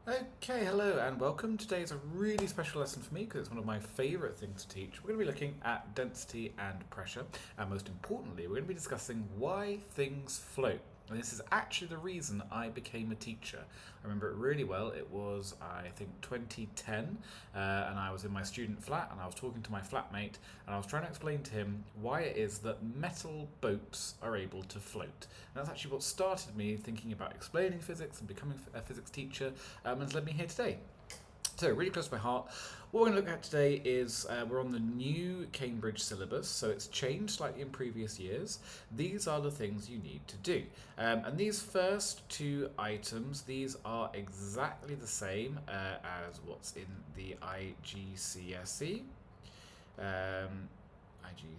Okay, hello and welcome. Today is a really special lesson for me because it's one of my favourite things to teach. We're going to be looking at density and pressure, and most importantly, we're going to be discussing why things float. And this is actually the reason I became a teacher. I remember it really well. It was, I think, 2010, and I was in my student flat, and I was talking to my flatmate, and I was trying to explain to him why it is that metal boats are able to float. And that's actually what started me thinking about explaining physics and becoming a physics teacher, and has led me here today. So, really close to my heart. What we're going to look at today is we're on the new Cambridge syllabus, so it's changed slightly in previous years. These are the things you need to do. And these first two items, these are exactly the same as what's in the IGCSE.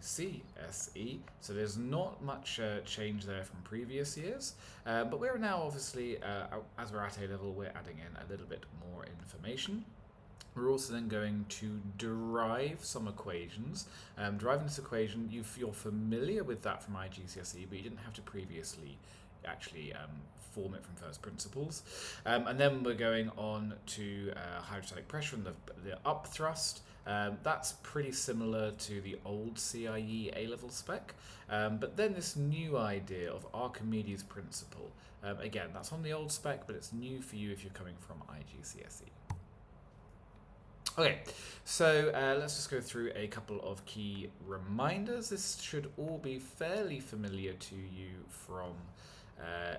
IGCSE, so there's not much change there from previous years, but we're now obviously, as we're at A level, we're adding in a little bit more information. We're also then going to derive some equations. Deriving this equation, you're familiar with that from IGCSE, but you didn't have to previously actually form it from first principles. And then we're going on to hydrostatic pressure and the upthrust. That's pretty similar to the old CIE A-level spec. But then this new idea of Archimedes' principle. Again, that's on the old spec, but it's new for you if you're coming from IGCSE. Okay, so let's just go through a couple of key reminders. This should all be fairly familiar to you from,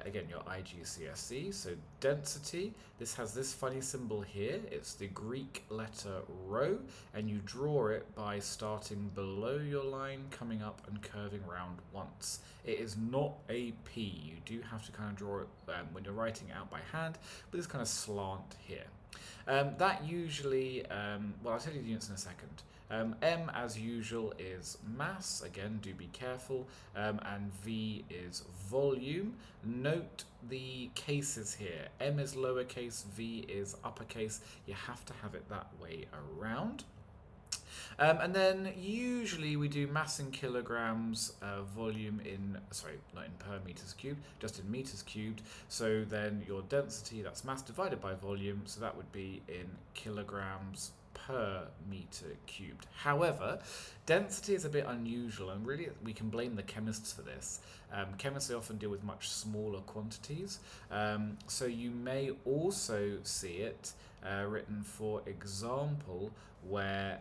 again, your IGCSE. So density, this has this funny symbol here. It's the Greek letter rho, and you draw it by starting below your line, coming up and curving around once. It is not a P. You do have to kind of draw it when you're writing it out by hand, but this kind of slant here. That usually, well, I'll tell you the units in a second. M, as usual, is mass. Again, do be careful. And V is volume. Note the cases here. M is lowercase, V is uppercase. You have to have it that way around. And then usually we do mass in kilograms, volume in, sorry, not in per meters cubed, just in meters cubed. So then your density, that's mass divided by volume, so that would be in kilograms per meter cubed. However, density is a bit unusual, and really we can blame the chemists for this. Chemists often deal with much smaller quantities, so you may also see it written, for example, where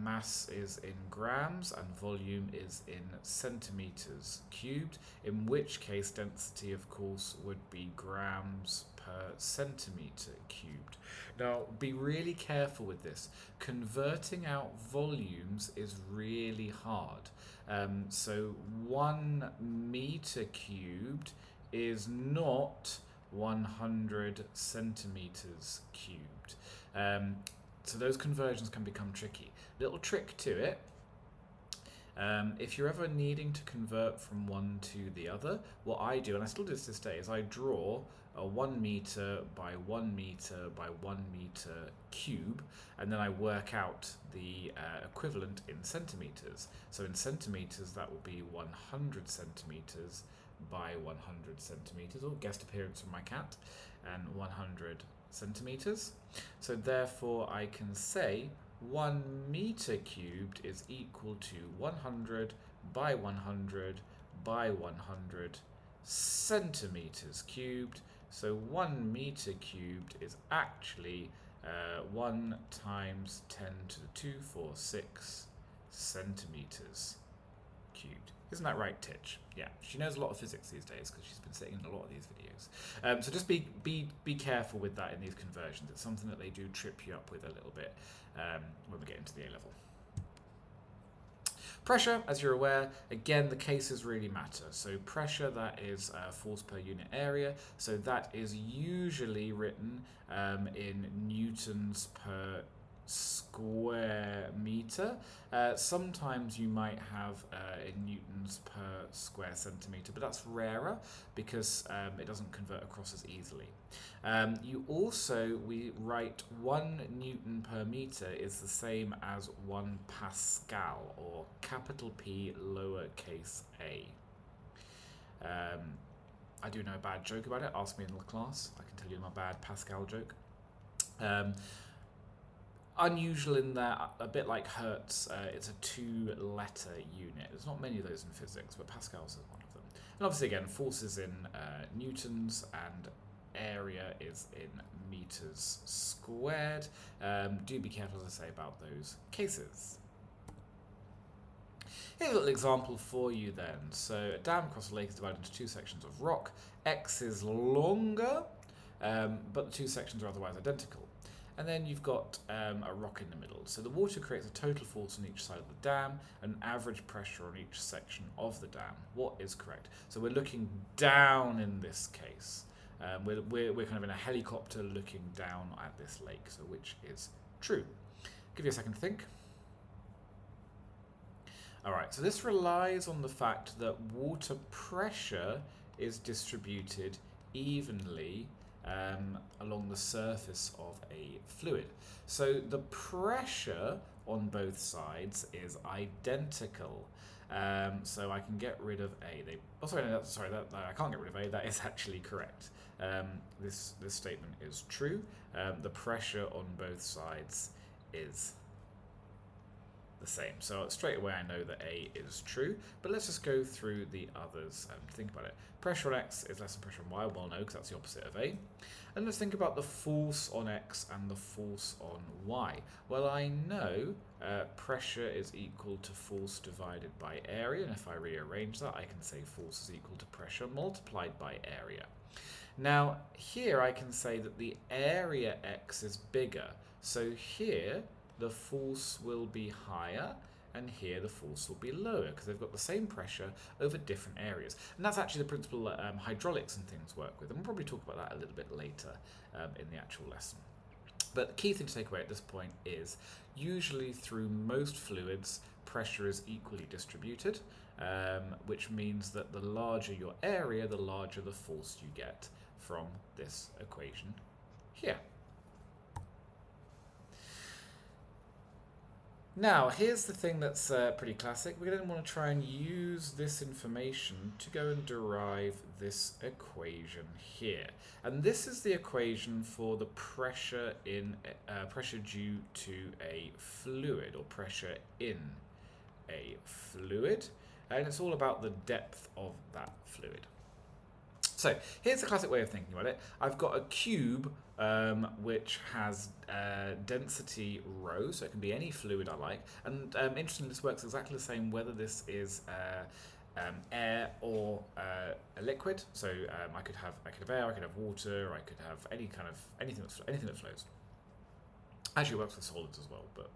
mass is in grams and volume is in centimeters cubed, in which case density, of course, would be grams per centimeter cubed. Now, be really careful with this. Converting out volumes is really hard. So 1 meter cubed is not 100 centimeters cubed. So those conversions can become tricky. Little trick to it. If you're ever needing to convert from one to the other, what I do, and I still do this day, is I draw a 1 meter by 1 meter by 1 meter cube, and then I work out the equivalent in centimeters. So in centimeters, that will be 100 centimeters by 100 centimeters, or guest appearance from my cat, and 100 centimeters. So therefore I can say 1 meter cubed is equal to 100 by 100 by 100 centimeters cubed. So 1 meter cubed is actually 1 times 10 to the 246 centimeters cubed. Isn't that right, Titch? Yeah, she knows a lot of physics these days because she's been sitting in a lot of these videos. So just be careful with that in these conversions. It's something that they do trip you up with a little bit when we get into the A level. Pressure, as you're aware, again, the cases really matter. So pressure, that is force per unit area. So that is usually written in newtons per square meter. Sometimes you might have in newtons per square centimeter, but that's rarer because it doesn't convert across as easily. We write 1 newton per meter is the same as 1 Pascal, or capital P lowercase a. I do know a bad joke about it. Ask me in the class. I can tell you my bad Pascal joke. Um, Unusual in that, a bit like Hertz, it's a 2-letter unit. There's not many of those in physics, but Pascal's is one of them. And obviously, again, force is in newtons and area is in meters squared. Do be careful, as I say, about those cases. Here's a little example for you then. So a dam across a lake is divided into 2 sections of rock. X is longer, but the 2 sections are otherwise identical. And then you've got a rock in the middle. So the water creates a total force on each side of the dam, and an average pressure on each section of the dam. What is correct? So we're looking down in this case. We're kind of in a helicopter looking down at this lake. So which is true? Give you a second to think. Alright, so this relies on the fact that water pressure is distributed evenly along the surface of a fluid. So the pressure on both sides is identical. So I can get rid of A. I can't get rid of A. That is actually correct. This statement is true. The pressure on both sides is the same. So straight away I know that A is true, but let's just go through the others and think about it. Pressure on X is less than pressure on Y, well no, because that's the opposite of A. And let's think about the force on X and the force on Y. Well, I know pressure is equal to force divided by area, and if I rearrange that, I can say force is equal to pressure multiplied by area. Now, here I can say that the area X is bigger, so here the force will be higher, and here the force will be lower, because they've got the same pressure over different areas. And that's actually the principle that hydraulics and things work with, and we'll probably talk about that a little bit later in the actual lesson. But the key thing to take away at this point is, usually through most fluids, pressure is equally distributed, which means that the larger your area, the larger the force you get from this equation here. Now, here's the thing that's pretty classic. We're going to want to try and use this information to go and derive this equation here. And this is the equation for the pressure due to a fluid, or pressure in a fluid. And it's all about the depth of that fluid. So here's the classic way of thinking about it. I've got a cube which has density rho, so it can be any fluid I like. And interestingly, this works exactly the same whether this is air or a liquid. So I could have air, I could have water, I could have anything that flows. Actually, it works with solids as well, but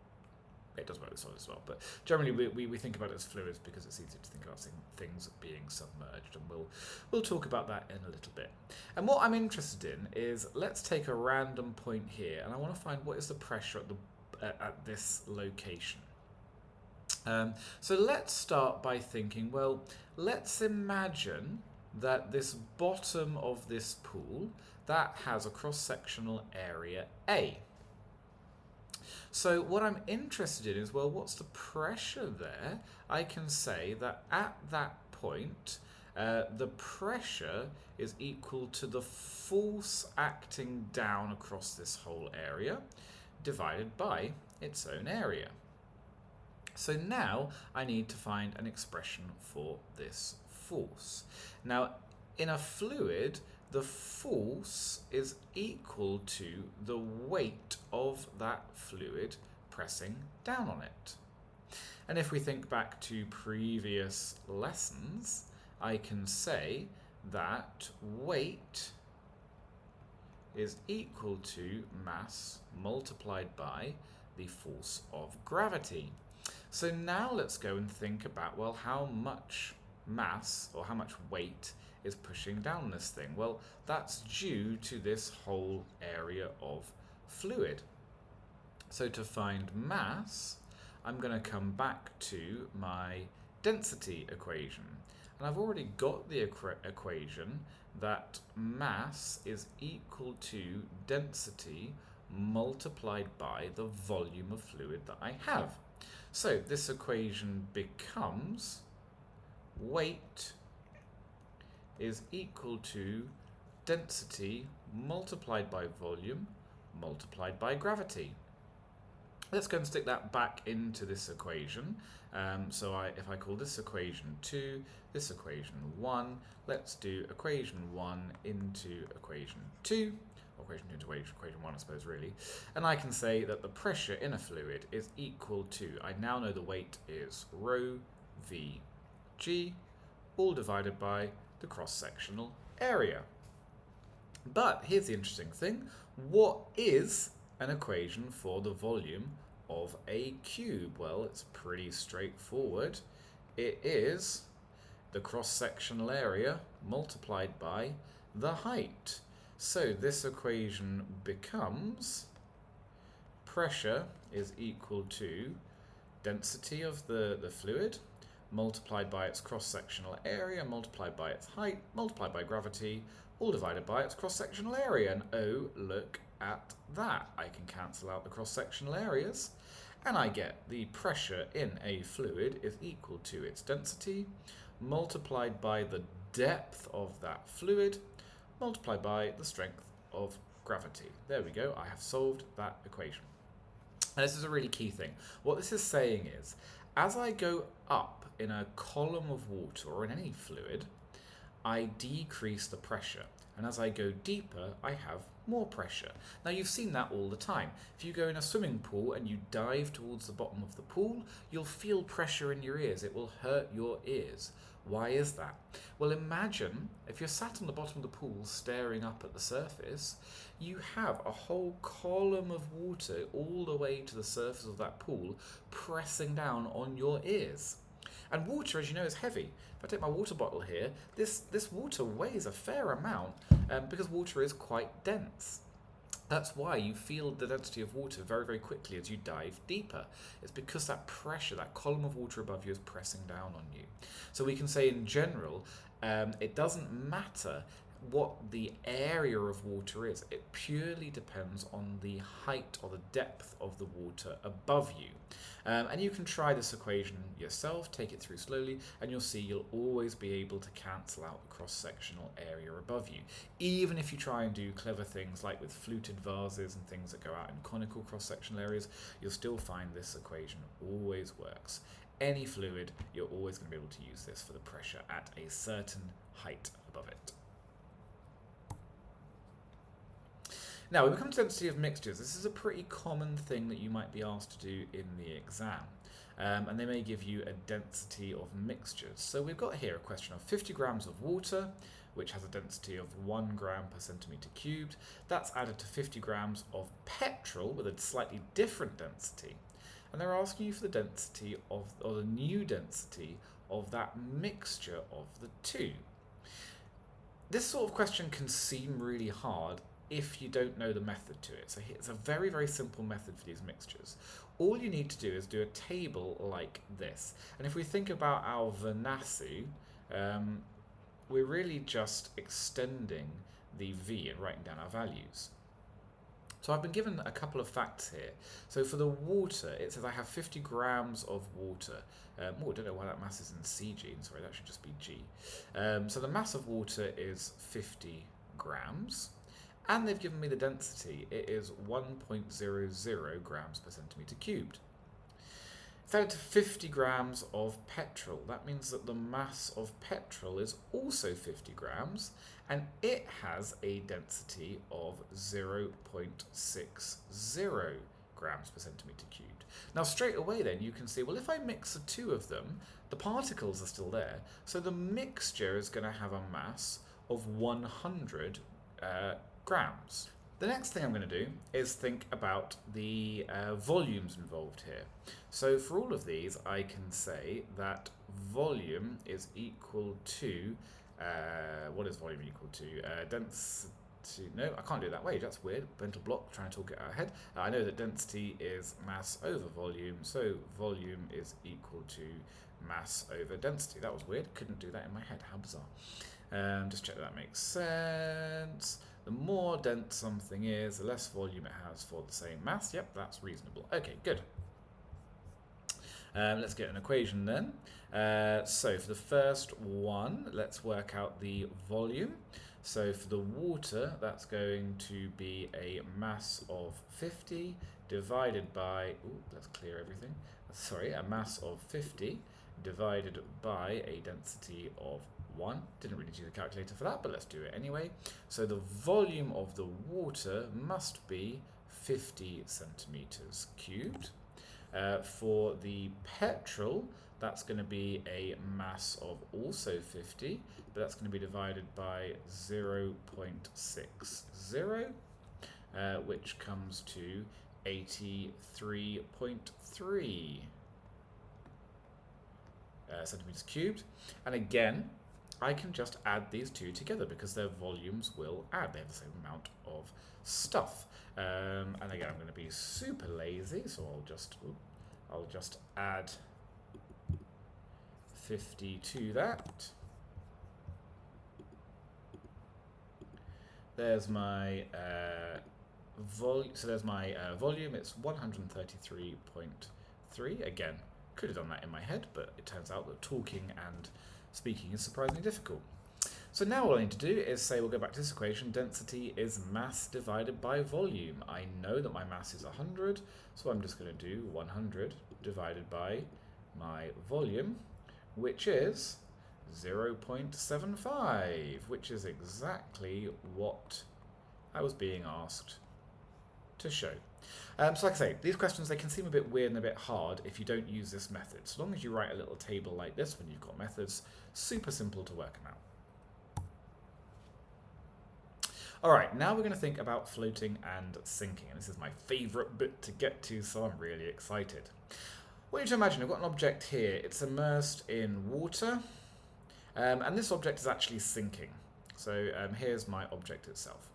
it does work with solids as well. But generally, we think about it as fluids because it's easier to think about things being submerged, and we'll talk about that in a little bit. And what I'm interested in is, let's take a random point here, and I want to find what is the pressure at this location. So let's start by thinking, well, let's imagine that this bottom of this pool, that has a cross-sectional area A. So what I'm interested in is, well, what's the pressure there? I can say that at that point, the pressure is equal to the force acting down across this whole area divided by its own area. So now I need to find an expression for this force. Now, in a fluid, the force is equal to the weight of that fluid pressing down on it. And if we think back to previous lessons, I can say that weight is equal to mass multiplied by the force of gravity. So now let's go and think about, well, how much mass or how much weight is pushing down this thing? Well, that's due to this whole area of fluid. So to find mass, I'm going to come back to my density equation. And I've already got the equation that mass is equal to density multiplied by the volume of fluid that I have. So this equation becomes weight is equal to density multiplied by volume multiplied by gravity. Let's go and stick that back into this equation. If I call this equation 2, this equation 1, let's do equation 1 into equation 2, or equation 2 into equation 1, I suppose, really. And I can say that the pressure in a fluid is equal to, I now know the weight is rho v g, all divided by the cross-sectional area. But here's the interesting thing. What is an equation for the volume of a cube? Well, it's pretty straightforward. It is the cross-sectional area multiplied by the height. So this equation becomes pressure is equal to density of the fluid multiplied by its cross-sectional area multiplied by its height multiplied by gravity, all divided by its cross-sectional area. And oh, look at that. I can cancel out the cross-sectional areas, and I get the pressure in a fluid is equal to its density multiplied by the depth of that fluid multiplied by the strength of gravity. There we go. I have solved that equation. And this is a really key thing. What this is saying is, as I go up in a column of water or in any fluid, I decrease the pressure. And as I go deeper, I have more pressure. Now, you've seen that all the time. If you go in a swimming pool and you dive towards the bottom of the pool, you'll feel pressure in your ears. It will hurt your ears. Why is that? Well, imagine if you're sat on the bottom of the pool staring up at the surface, you have a whole column of water all the way to the surface of that pool pressing down on your ears. And water, as you know, is heavy. If I take my water bottle here, this water weighs a fair amount because water is quite dense. That's why you feel the density of water very, very quickly as you dive deeper. It's because that pressure, that column of water above you is pressing down on you. So we can say in general, it doesn't matter what the area of water is. It purely depends on the height or the depth of the water above you. And you can try this equation yourself, take it through slowly, and you'll see you'll always be able to cancel out the cross-sectional area above you. Even if you try and do clever things like with fluted vases and things that go out in conical cross-sectional areas, you'll still find this equation always works. Any fluid, you're always going to be able to use this for the pressure at a certain height above it. Now, when we come to density of mixtures, this is a pretty common thing that you might be asked to do in the exam. And they may give you a density of mixtures. So we've got here a question of 50 grams of water, which has a density of 1 gram per centimetre cubed. That's added to 50 grams of petrol with a slightly different density. And they're asking you for the density of, or the new density of that mixture of the two. This sort of question can seem really hard if you don't know the method to it. So it's a very, very simple method for these mixtures. All you need to do is do a table like this. And if we think about our Venasu, we're really just extending the V and writing down our values. So I've been given a couple of facts here. So for the water, it says I have 50 grams of water. I don't know why that mass is in CG. Sorry, that should just be G. So the mass of water is 50 grams. And they've given me the density. It is 1.00 grams per centimetre cubed. It's added to 50 grams of petrol. That means that the mass of petrol is also 50 grams, and it has a density of 0.60 grams per centimetre cubed. Now, straight away then, you can see, well, if I mix the two of them, the particles are still there, so the mixture is going to have a mass of 100 grams. The next thing I'm going to do is think about the volumes involved here. So for all of these, I can say that volume is equal to, what is volume equal to? Density, no, I can't do it that way, that's weird. Mental block, trying to talk it out ahead. I know that density is mass over volume, so volume is equal to mass over density. That was weird, couldn't do that in my head, how bizarre. Just check that makes sense. The more dense something is, the less volume it has for the same mass. Yep, that's reasonable. Okay, good. Let's get an equation then. So for the first one, let's work out the volume. So for the water, that's going to be a mass of 50 divided by, let's clear everything. Sorry, a mass of 50 divided by a density of 1. Didn't really do the calculator for that, but let's do it anyway. So the volume of the water must be 50 centimeters cubed. For the petrol, that's going to be a mass of also 50, but that's going to be divided by 0.60, which comes to 83.3 centimeters cubed. And again, I can just add these two together because their volumes will add. They have the same amount of stuff. And again, I'm going to be super lazy, so I'll just add 50 to that. There's my volume. So there's my volume. It's 133.3. Again, could have done that in my head, but it turns out that talking and speaking is surprisingly difficult. So now all I need to do is say, we'll go back to this equation, density is mass divided by volume. I know that my mass is 100, so I'm just going to do 100 divided by my volume, which is 0.75, which is exactly what I was being asked to show. So like I say, these questions, they can seem a bit weird and a bit hard if you don't use this method. So long as you write a little table like this when you've got methods, super simple to work them out. Alright, now we're going to think about floating and sinking, and this is my favourite bit to get to, so I'm really excited. I want you to imagine I've got an object here, it's immersed in water, and this object is actually sinking. So here's my object itself.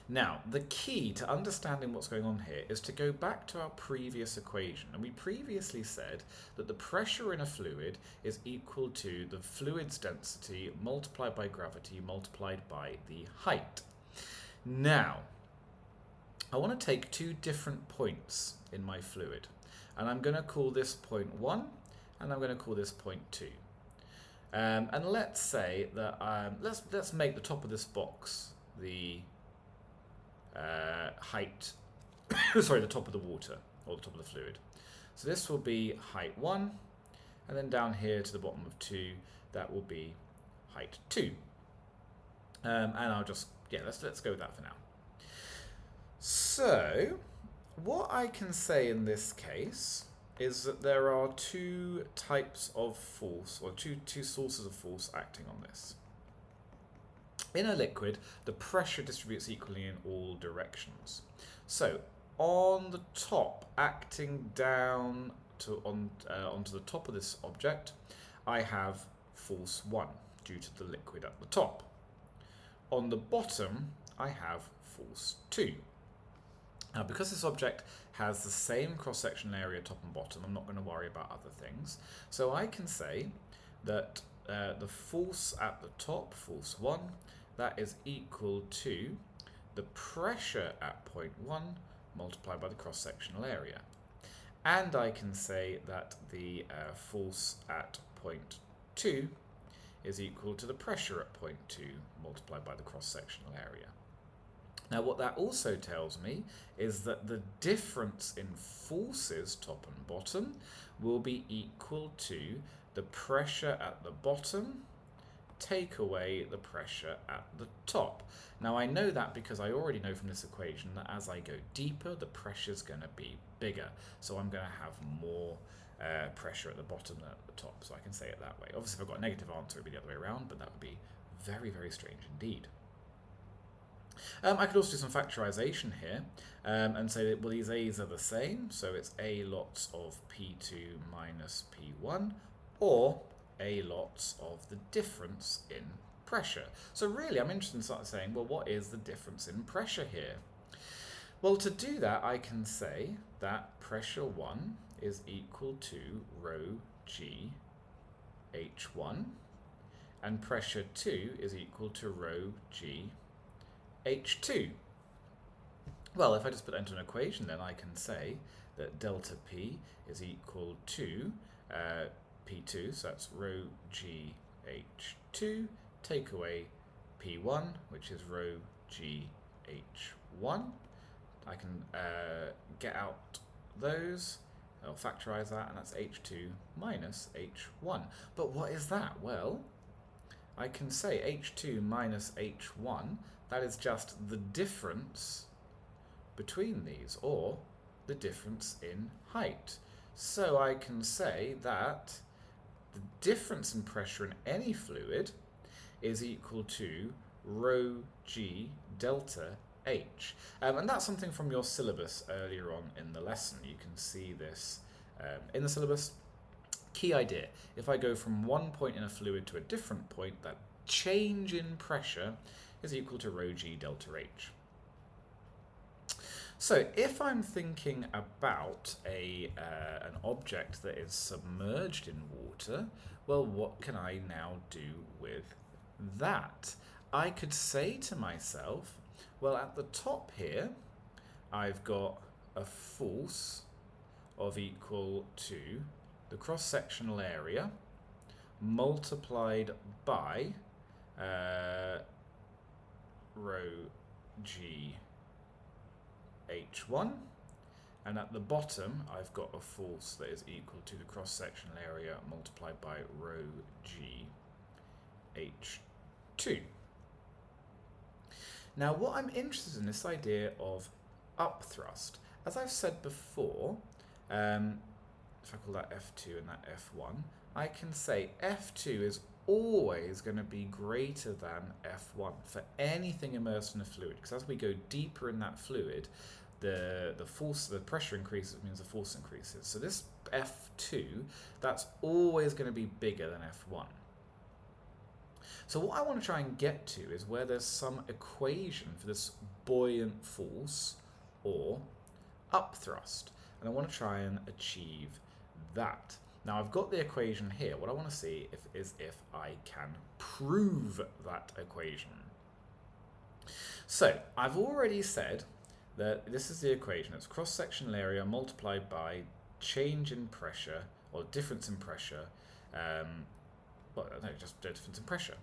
Now, the key to understanding what's going on here is to go back to our previous equation. And we previously said that the pressure in a fluid is equal to the fluid's density multiplied by gravity multiplied by the height. Now, I want to take two different points in my fluid. And I'm going to call this point 1, and I'm going to call this point 2. And let's say that, let's make the top of this box the height, sorry, the top of the water, or the top of the fluid. So this will be height 1, and then down here to the bottom of 2, that will be height 2. And I'll just, let's go with that for now. So, what I can say in this case is that there are two types of force, or two sources of force acting on this. In a liquid, the pressure distributes equally in all directions. So, on the top, acting down onto the top of this object, I have force 1 due to the liquid at the top. On the bottom, I have force 2. Now, because this object has the same cross-sectional area top and bottom, I'm not going to worry about other things. So I can say that the force at the top, force 1, that is equal to the pressure at point 1 multiplied by the cross-sectional area. And I can say that the force at point 2 is equal to the pressure at point 2 multiplied by the cross-sectional area. Now what that also tells me is that the difference in forces, top and bottom, will be equal to the pressure at the bottom take away the pressure at the top. Now I know that because I already know from this equation that as I go deeper, the pressure is going to be bigger. So I'm going to have more pressure at the bottom than at the top. So I can say it that way. Obviously, if I've got a negative answer, it would be the other way around, but that would be very, very strange indeed. I could also do some factorization here and say that, well, these A's are the same. So it's A lots of P2 minus P1, or A lots of the difference in pressure. So really, I'm interested in starting saying, well, what is the difference in pressure here? Well, to do that, I can say that pressure 1 is equal to rho g h1, and pressure 2 is equal to rho g h2. Well, if I just put that into an equation, then I can say that delta P is equal to P2, so that's rho g h2, take away P1, which is rho G H1. I can get out those, I'll factorize that, and that's H2 minus H1. But what is that? Well, I can say H2 minus H1, that is just the difference between these, or the difference in height. So I can say that the difference in pressure in any fluid is equal to rho G delta H. And that's something from your syllabus earlier on in the lesson. You can see this in the syllabus. Key idea, if I go from one point in a fluid to a different point, that change in pressure is equal to rho G delta H. So if I'm thinking about an object that is submerged in water, well, what can I now do with that? I could say to myself, well, at the top here, I've got a force of equal to the cross-sectional area multiplied by rho G H1, and at the bottom I've got a force that is equal to the cross-sectional area multiplied by rho G H2. Now what I'm interested in, this idea of upthrust. As I've said before, if I call that F2 and that F1, I can say F2 is always going to be greater than F1 for anything immersed in a fluid, because as we go deeper in that fluid, the pressure increases, means the force increases. So this F2, that's always going to be bigger than F1. So what I want to try and get to is where there's some equation for this buoyant force or upthrust, and I want to try and achieve that. Now I've got the equation here. What I want to see is if I can prove that equation. So I've already said that this is the equation. It's cross-sectional area multiplied by change in pressure, or difference in pressure. Well, no, just difference in pressure.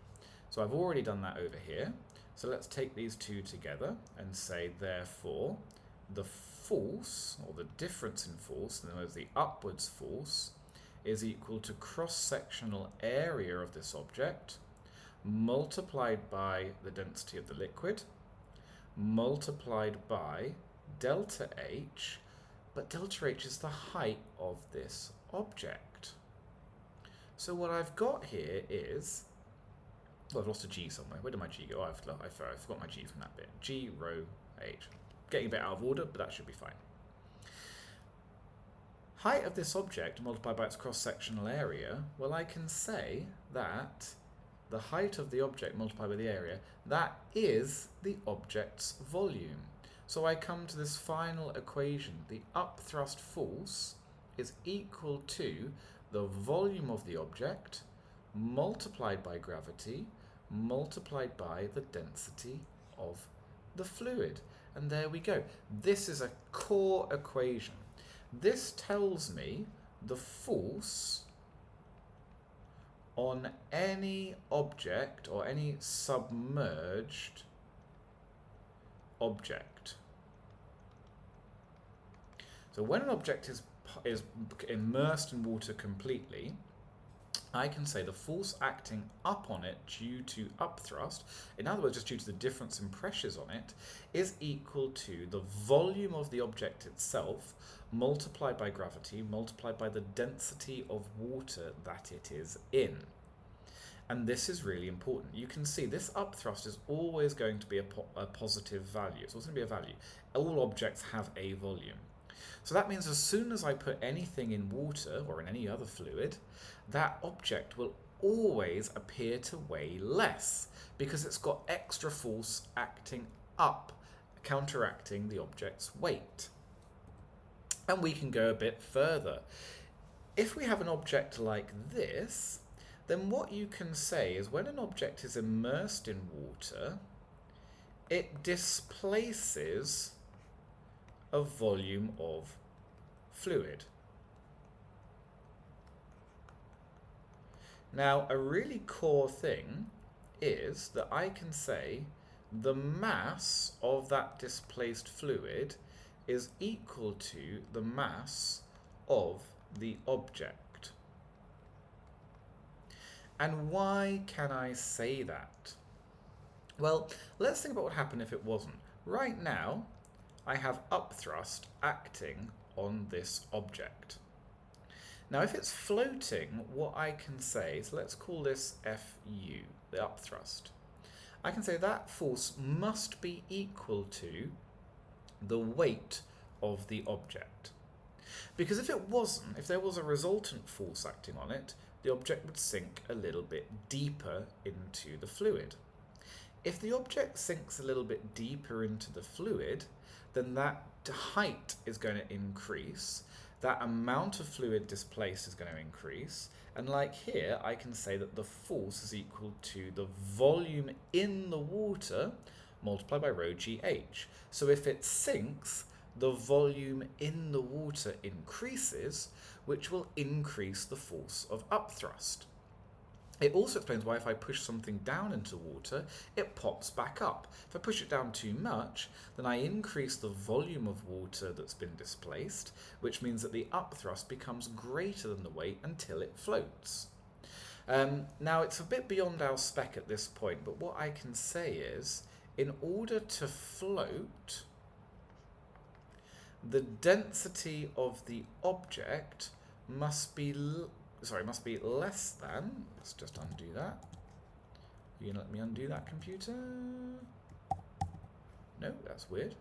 So I've already done that over here. So let's take these two together and say, therefore, the force, or the difference in force, in other words, the upwards force, is equal to cross-sectional area of this object multiplied by the density of the liquid multiplied by delta H, but delta H is the height of this object. So what I've got here is, well, I've lost a G somewhere. Where did my G go? Oh, I forgot my G from that bit. G rho H. Getting a bit out of order, but that should be fine. Height of this object multiplied by its cross-sectional area, well, I can say that the height of the object multiplied by the area, that is the object's volume. So I come to this final equation. The upthrust force is equal to the volume of the object multiplied by gravity multiplied by the density of the fluid. And there we go. This is a core equation. This tells me the force on any object or any submerged object. So when an object is immersed in water completely, I can say the force acting up on it due to upthrust, in other words just due to the difference in pressures on it, is equal to the volume of the object itself multiplied by gravity multiplied by the density of water that it is in. And this is really important. You can see this upthrust is always going to be a positive value. It's always going to be a value. All objects have a volume. So that means as soon as I put anything in water or in any other fluid, that object will always appear to weigh less because it's got extra force acting up, counteracting the object's weight. And we can go a bit further. If we have an object like this, then what you can say is when an object is immersed in water, it displaces a volume of fluid. Now, a really core thing is that I can say the mass of that displaced fluid is equal to the mass of the object. And why can I say that? Well, let's think about what happened if it wasn't. Right now, I have upthrust acting on this object. Now, if it's floating, what I can say, so let's call this Fu, the upthrust. I can say that force must be equal to the weight of the object. Because if it wasn't, if there was a resultant force acting on it, the object would sink a little bit deeper into the fluid. If the object sinks a little bit deeper into the fluid, then that height is going to increase, that amount of fluid displaced is going to increase, and like here, I can say that the force is equal to the volume in the water multiplied by rho GH. So if it sinks, the volume in the water increases, which will increase the force of upthrust. It also explains why if I push something down into water, it pops back up. If I push it down too much, then I increase the volume of water that's been displaced, which means that the upthrust becomes greater than the weight until it floats. Now, it's a bit beyond our spec at this point, but what I can say is, in order to float, the density of the object must be less than, let's just undo that. You gonna let me undo that, computer? No, that's weird.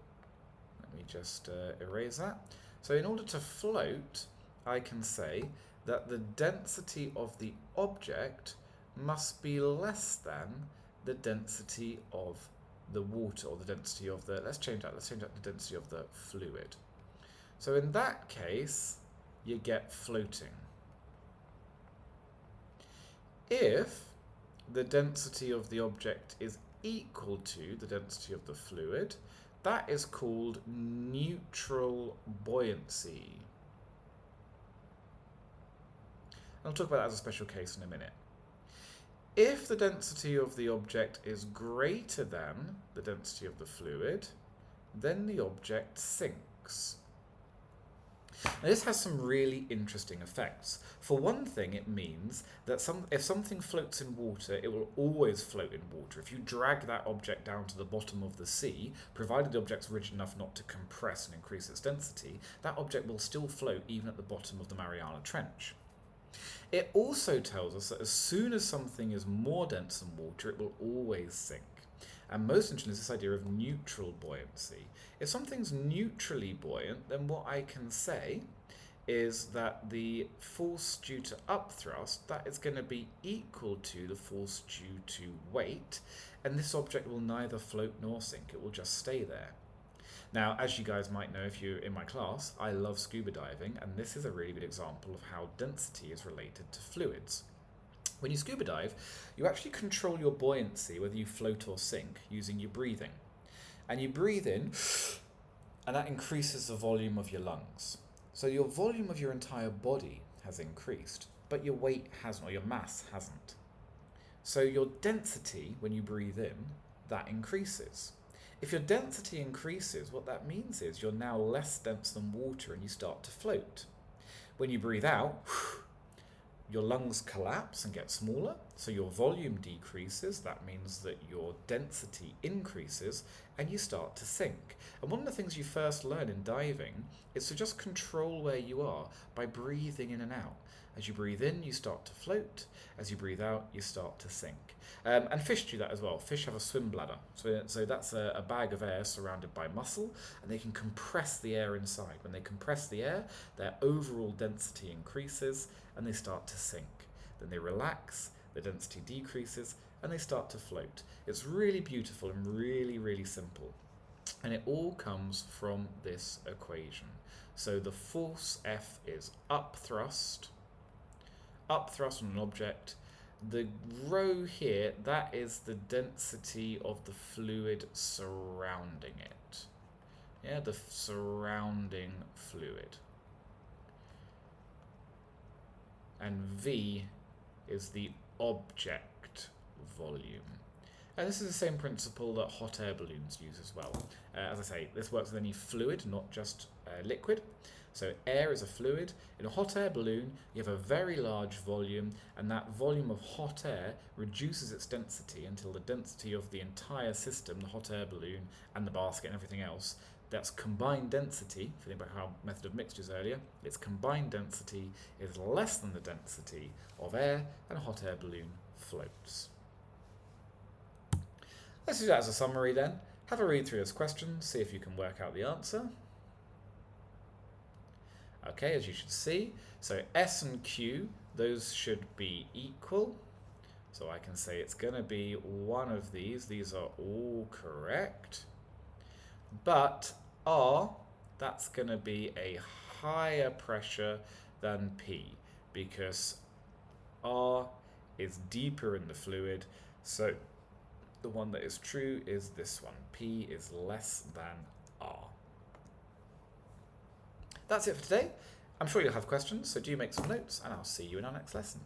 Let me just erase that. So in order to float, I can say that the density of the object must be less than the density of the water, or the density of the, let's change that to the density of the fluid. So in that case, you get floating. If the density of the object is equal to the density of the fluid, that is called neutral buoyancy. I'll talk about that as a special case in a minute. If the density of the object is greater than the density of the fluid, then the object sinks. Now, this has some really interesting effects. For one thing, it means that if something floats in water, it will always float in water. If you drag that object down to the bottom of the sea, provided the object's rigid enough not to compress and increase its density, that object will still float even at the bottom of the Mariana Trench. It also tells us that as soon as something is more dense than water, it will always sink. And most interesting is this idea of neutral buoyancy. If something's neutrally buoyant, then what I can say is that the force due to upthrust, that is going to be equal to the force due to weight, and this object will neither float nor sink, it will just stay there. Now, as you guys might know if you're in my class, I love scuba diving, and this is a really good example of how density is related to fluids. When you scuba dive, you actually control your buoyancy, whether you float or sink, using your breathing. And you breathe in, and that increases the volume of your lungs. So your volume of your entire body has increased, but your weight hasn't, or your mass hasn't. So your density, when you breathe in, that increases. If your density increases, what that means is you're now less dense than water and you start to float. When you breathe out, your lungs collapse and get smaller, so your volume decreases. That means that your density increases and you start to sink. And one of the things you first learn in diving is to just control where you are by breathing in and out. As you breathe in, you start to float. As you breathe out, you start to sink. And fish do that as well. Fish have a swim bladder. So that's a bag of air surrounded by muscle, and they can compress the air inside. When they compress the air, their overall density increases, and they start to sink. Then they relax, the density decreases, and they start to float. It's really beautiful and really, really simple. And it all comes from this equation. So the force F is upthrust on an object. The rho here, that is the density of the fluid surrounding it. Yeah, the surrounding fluid. And V is the object volume. This is the same principle that hot air balloons use as well. As I say, this works with any fluid, not just liquid. So air is a fluid. In a hot air balloon, you have a very large volume, and that volume of hot air reduces its density until the density of the entire system, the hot air balloon and the basket and everything else, that's combined density, if you think about our method of mixtures earlier, its combined density is less than the density of air, and a hot air balloon floats. Let's do that as a summary then. Have a read through this question, see if you can work out the answer. Okay, as you should see, so S and Q, those should be equal. So I can say it's going to be one of these. These are all correct. But R, that's going to be a higher pressure than P, because R is deeper in the fluid. So the one that is true is this one. P is less than R. That's it for today. I'm sure you'll have questions, so do make some notes, and I'll see you in our next lesson.